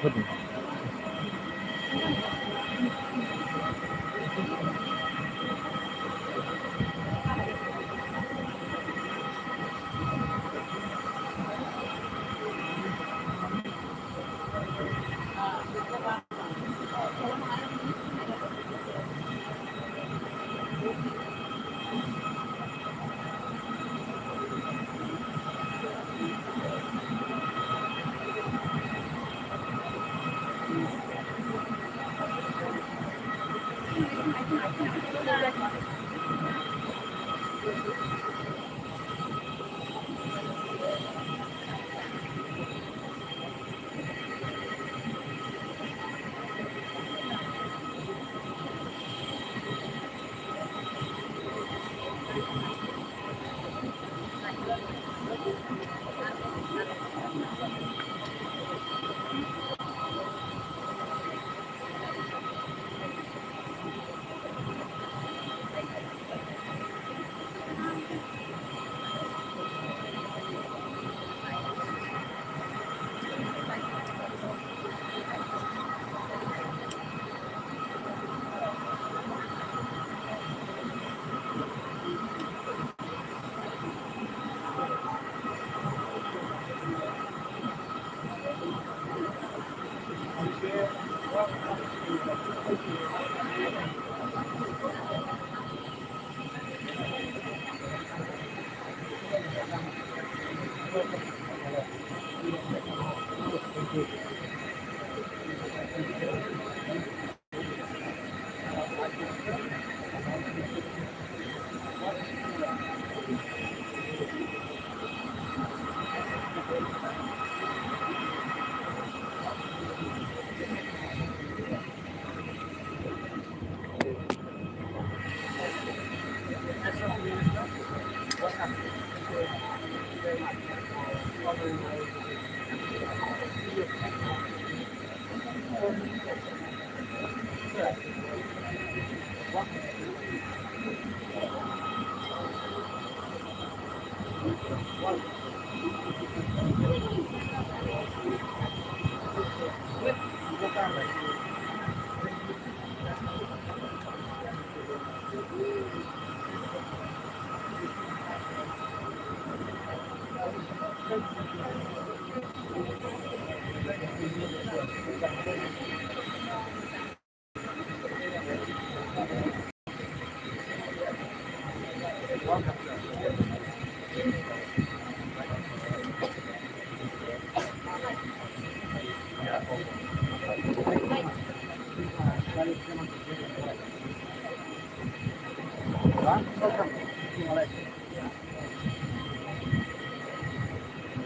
pudding.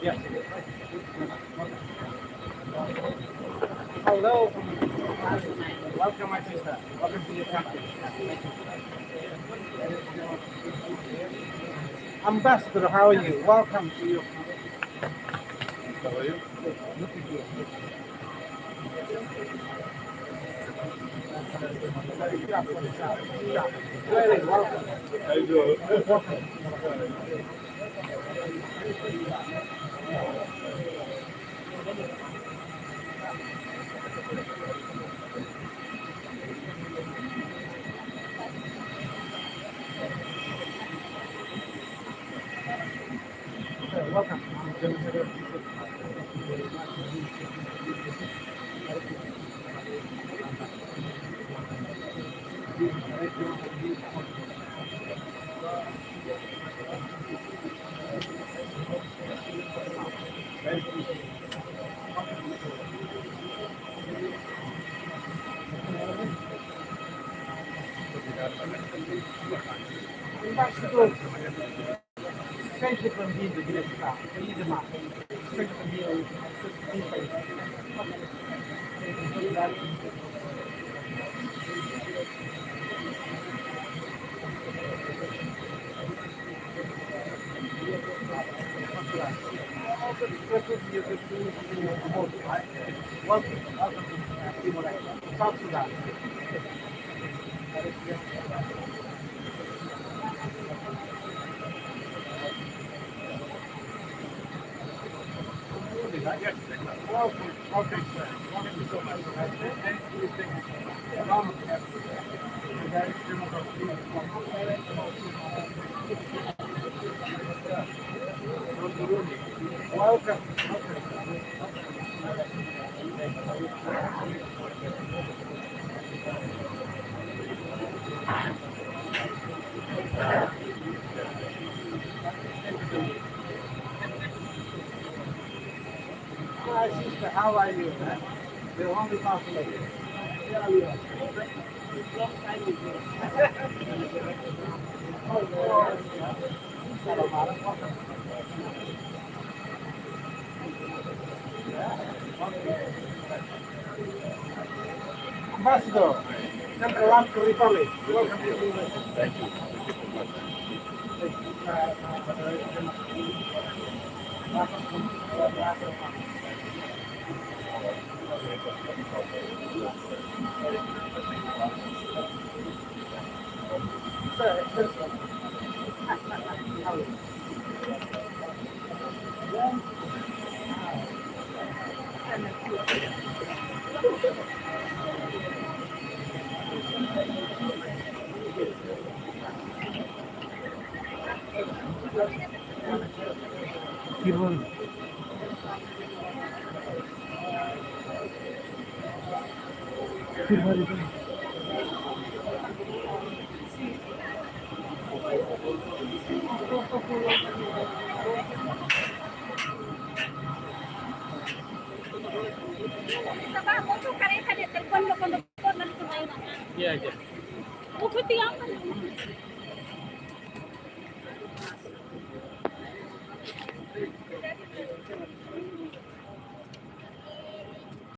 Yes. Hello. Welcome, my sister. Welcome to your country. Ambassador, how are you? Welcome to your country. How are you? Looking good. Really welcome. How you doing? Welcome. Welcome. Ambassador, sempre bem-vindo direto cá. Feliz demais. Sempre bem-vindo. Welcome to Timor-Leste, South Sudan. welcome. Okay, sir. Thank you so much. Thank you. Thank you. Vamos. Okay, welcome. Hi, sister. How are you? Man? The only population. Where are you? Long time ago. Oh, Lord. Salam alaikum. Ambassador, Central African Republic. Welcome to the university. Thank you. Sir, it's this one. How are you? Kirwan. Kirwan. Yeah, yeah.